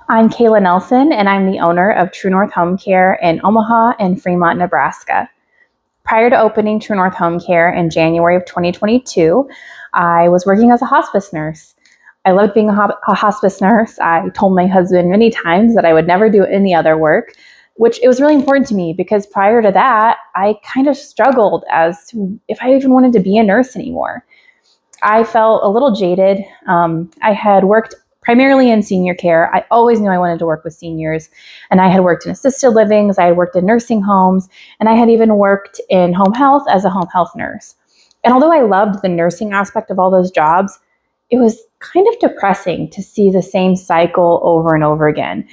I'm Kayla Nelson, and I'm the owner of True North Home Care in Omaha and Fremont, Nebraska. Prior to opening True North Home Care in January of 2022, I was working as a hospice nurse. I loved being a hospice nurse. I told my husband many times that I would never do any other work, which it was really important to me because prior to that, I kind of struggled as to if I even wanted to be a nurse anymore. I felt a little jaded. I had worked primarily in senior care. I always knew I wanted to work with seniors, and I had worked in assisted livings, I had worked in nursing homes, and I had even worked in home health as a home health nurse. And although I loved the nursing aspect of all those jobs, it was kind of depressing to see the same cycle over and over again.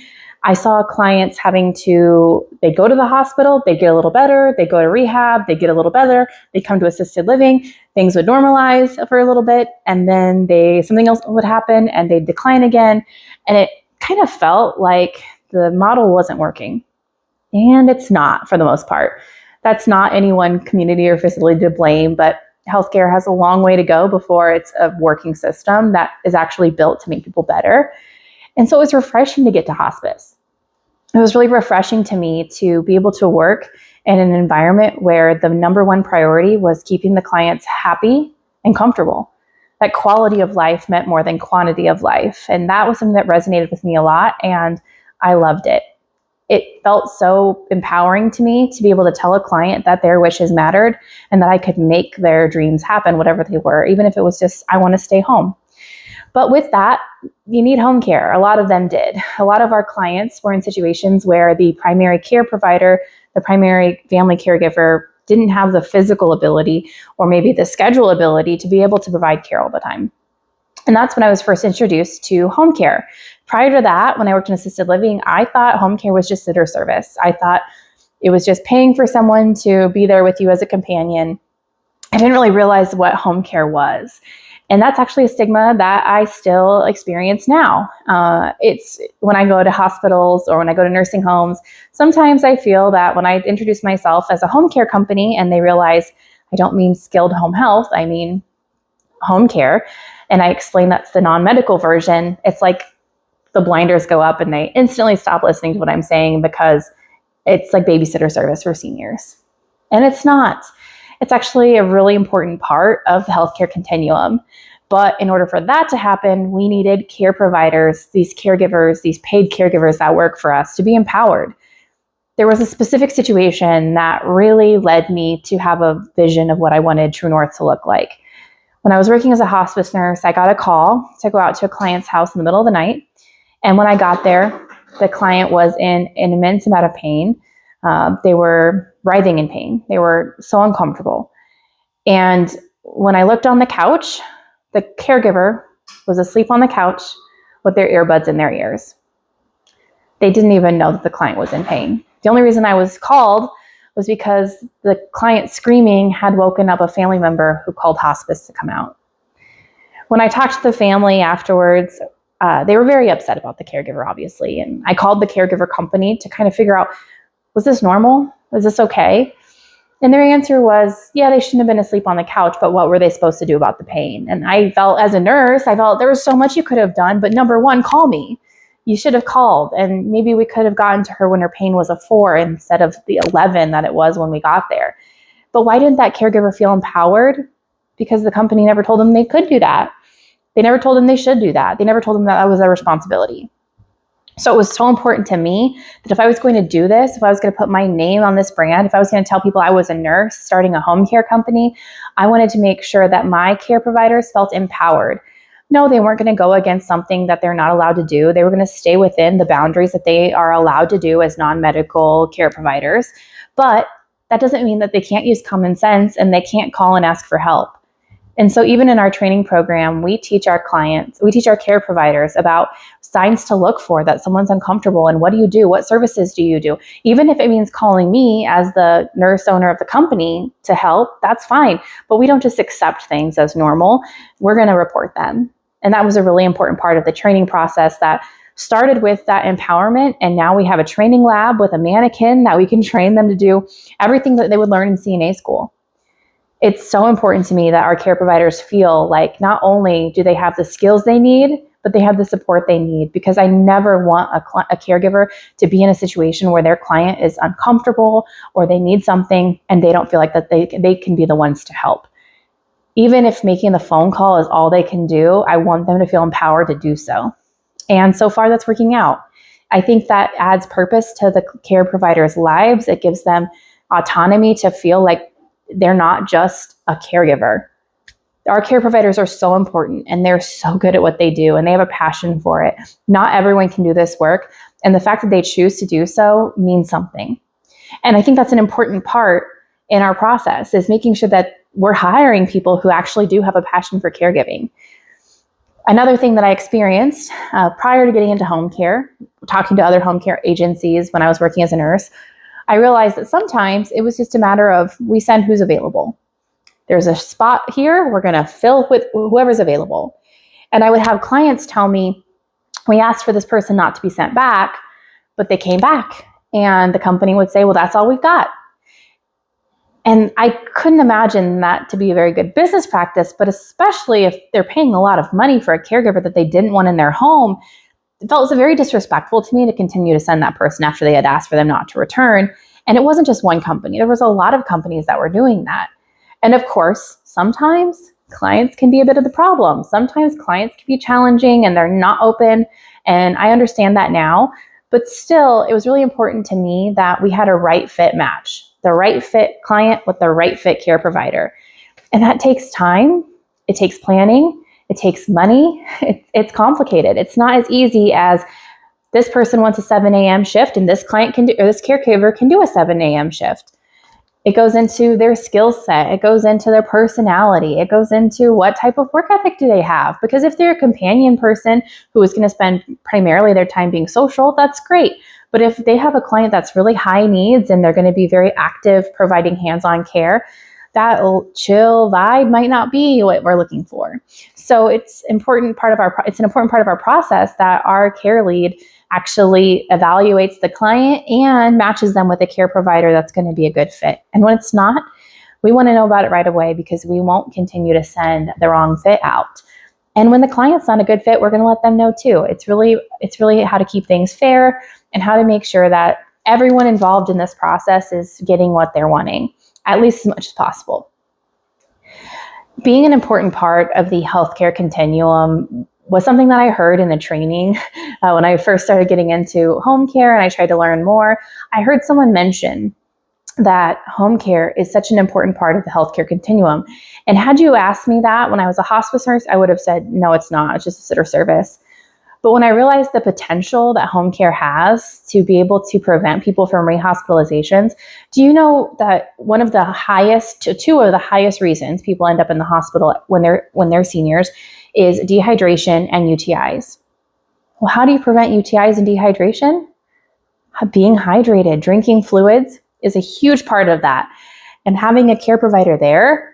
I saw clients they'd go to the hospital, they'd get a little better, they'd go to rehab, they'd get a little better, they'd come to assisted living, things would normalize for a little bit, and then something else would happen and they'd decline again. And it kind of felt like the model wasn't working. And it's not for the most part. That's not any one community or facility to blame, but healthcare has a long way to go before it's a working system that is actually built to make people better. And so it was refreshing to get to hospice. It was really refreshing to me to be able to work in an environment where the number one priority was keeping the clients happy and comfortable. That quality of life meant more than quantity of life. And that was something that resonated with me a lot, and I loved it. It felt so empowering to me to be able to tell a client that their wishes mattered and that I could make their dreams happen, whatever they were, even if it was just, I want to stay home. But with that, you need home care. A lot of them did. A lot of our clients were in situations where the primary care provider, the primary family caregiver, didn't have the physical ability or maybe the schedule ability to be able to provide care all the time. And that's when I was first introduced to home care. Prior to that, when I worked in assisted living, I thought home care was just sitter service. I thought it was just paying for someone to be there with you as a companion. I didn't really realize what home care was. And that's actually a stigma that I still experience now. It's when I go to hospitals or when I go to nursing homes, sometimes I feel that when I introduce myself as a home care company and they realize I don't mean skilled home health, I mean home care, and I explain that's the non-medical version, it's like the blinders go up and they instantly stop listening to what I'm saying because it's like babysitter service for seniors. And it's not. It's actually a really important part of the healthcare continuum. But in order for that to happen, we needed care providers, these caregivers, these paid caregivers that work for us to be empowered. There was a specific situation that really led me to have a vision of what I wanted True North to look like. When I was working as a hospice nurse, I got a call to go out to a client's house in the middle of the night. And when I got there, the client was in an immense amount of pain. They were writhing in pain. They were so uncomfortable. And when I looked on the couch, the caregiver was asleep on the couch with their earbuds in their ears. They didn't even know that the client was in pain. The only reason I was called was because the client screaming had woken up a family member who called hospice to come out. When I talked to the family afterwards, they were very upset about the caregiver, obviously. And I called the caregiver company to kind of figure out, was this normal? Was this okay? And their answer was, yeah, they shouldn't have been asleep on the couch, but what were they supposed to do about the pain? And I felt, as a nurse, there was so much you could have done, but number one, call me. You should have called, and maybe we could have gotten to her when her pain was a 4 instead of the 11 that it was when we got there. But why didn't that caregiver feel empowered? Because the company never told them they could do that. They never told them they should do that. They never told them that was their responsibility. So it was so important to me that if I was going to do this, if I was going to put my name on this brand, if I was going to tell people I was a nurse starting a home care company, I wanted to make sure that my care providers felt empowered. No, they weren't going to go against something that they're not allowed to do. They were going to stay within the boundaries that they are allowed to do as non-medical care providers. But that doesn't mean that they can't use common sense and they can't call and ask for help. And so even in our training program, we teach our care providers about signs to look for that someone's uncomfortable, and what do you do? What services do you do? Even if it means calling me as the nurse owner of the company to help, that's fine. But we don't just accept things as normal. We're going to report them. And that was a really important part of the training process that started with that empowerment. And now we have a training lab with a mannequin that we can train them to do everything that they would learn in CNA school. It's so important to me that our care providers feel like not only do they have the skills they need, but they have the support they need, because I never want a caregiver to be in a situation where their client is uncomfortable or they need something and they don't feel like that they can be the ones to help. Even if making the phone call is all they can do, I want them to feel empowered to do so. And so far, that's working out. I think that adds purpose to the care providers' lives. It gives them autonomy to feel like they're not just a caregiver. Our care providers are so important, and they're so good at what they do, and they have a passion for it. Not everyone can do this work, and the fact that they choose to do so means something. And I think that's an important part in our process, is making sure that we're hiring people who actually do have a passion for caregiving. Another thing that I experienced prior to getting into home care, talking to other home care agencies when I was working as a nurse, I realized that sometimes it was just a matter of, we send who's available. There's a spot here, we're going to fill with whoever's available. And I would have clients tell me, we asked for this person not to be sent back, but they came back. And the company would say, well, that's all we've got. And I couldn't imagine that to be a very good business practice, but especially if they're paying a lot of money for a caregiver that they didn't want in their home, it felt very disrespectful to me to continue to send that person after they had asked for them not to return. And it wasn't just one company. There was a lot of companies that were doing that. And of course, sometimes clients can be a bit of the problem. Sometimes clients can be challenging and they're not open. And I understand that now. But still, it was really important to me that we had a right fit match, the right fit client with the right fit care provider. And that takes time. It takes planning. It takes money. It's complicated. It's not as easy as this person wants a 7 a.m. shift and this client can do, or this caregiver can do a 7 a.m. shift. It goes into their skill set. It goes into their personality. It goes into what type of work ethic do they have? Because if they're a companion person who is going to spend primarily their time being social, that's great. But if they have a client that's really high needs and they're going to be very active providing hands-on care, that chill vibe might not be what we're looking for. So it's an important part of our process that our care lead actually evaluates the client and matches them with a care provider that's going to be a good fit. And when it's not, we want to know about it right away, because we won't continue to send the wrong fit out. And when the client's not a good fit, we're going to let them know too. It's really how to keep things fair and how to make sure that everyone involved in this process is getting what they're wanting, at least as much as possible. Being an important part of the healthcare continuum was something that I heard in the training when I first started getting into home care and I tried to learn more. I heard someone mention that home care is such an important part of the healthcare continuum. And had you asked me that when I was a hospice nurse, I would have said, no, it's not. It's just a sitter service. But when I realized the potential that home care has to be able to prevent people from rehospitalizations, do you know that two of the highest reasons people end up in the hospital when they're seniors is dehydration and UTIs? Well, how do you prevent UTIs and dehydration? Being hydrated, drinking fluids is a huge part of that. And having a care provider there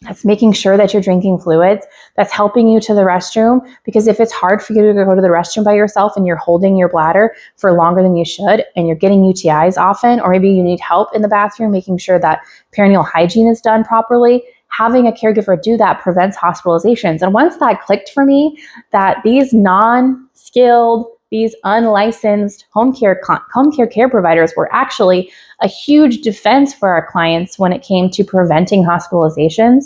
that's making sure that you're drinking fluids, that's helping you to the restroom, because if it's hard for you to go to the restroom by yourself and you're holding your bladder for longer than you should and you're getting UTIs often, or maybe you need help in the bathroom, making sure that perineal hygiene is done properly, having a caregiver do that prevents hospitalizations. And once that clicked for me, that these non-skilled, these unlicensed home care providers were actually a huge defense for our clients when it came to preventing hospitalizations,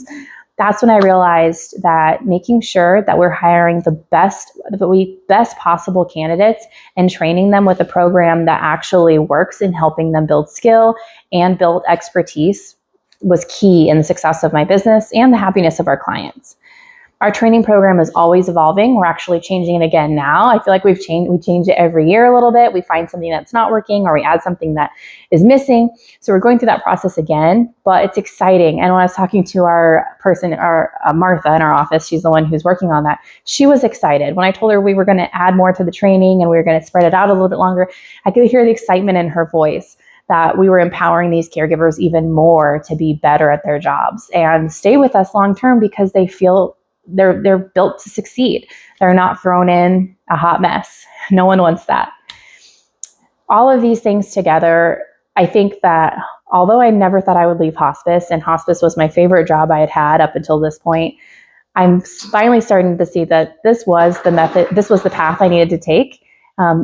that's when I realized that making sure that we're hiring the best possible candidates and training them with a program that actually works in helping them build skill and build expertise was key in the success of my business and the happiness of our clients. Our training program is always evolving. We're actually changing it again now. I feel like we change it every year a little bit. We find something that's not working or we add something that is missing. So we're going through that process again, but it's exciting. And when I was talking to Martha in our office, she's the one who's working on that, she was excited. When I told her we were going to add more to the training and we were going to spread it out a little bit longer, I could hear the excitement in her voice that we were empowering these caregivers even more to be better at their jobs and stay with us long term because they feel they're built to succeed. They're not thrown in a hot mess. No one wants that. All of these things together, I think that although I never thought I would leave hospice, and hospice was my favorite job I had had up until this point, I'm finally starting to see that this was the method, this was the path I needed to take.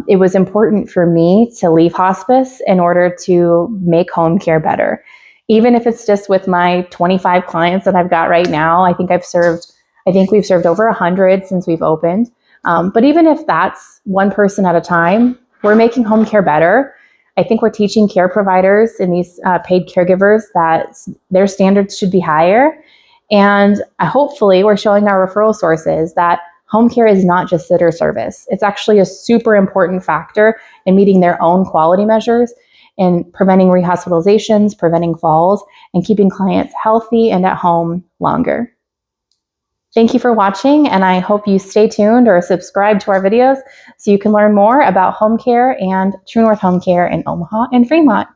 It was important for me to leave hospice in order to make home care better. Even if it's just with my 25 clients that I've got right now, I think we've served over 100 since we've opened. But even if that's one person at a time, we're making home care better. I think we're teaching care providers and these paid caregivers that their standards should be higher. And hopefully we're showing our referral sources that home care is not just sitter service. It's actually a super important factor in meeting their own quality measures and preventing rehospitalizations, preventing falls, and keeping clients healthy and at home longer. Thank you for watching, and I hope you stay tuned or subscribe to our videos so you can learn more about home care and True North Home Care in Omaha and Fremont.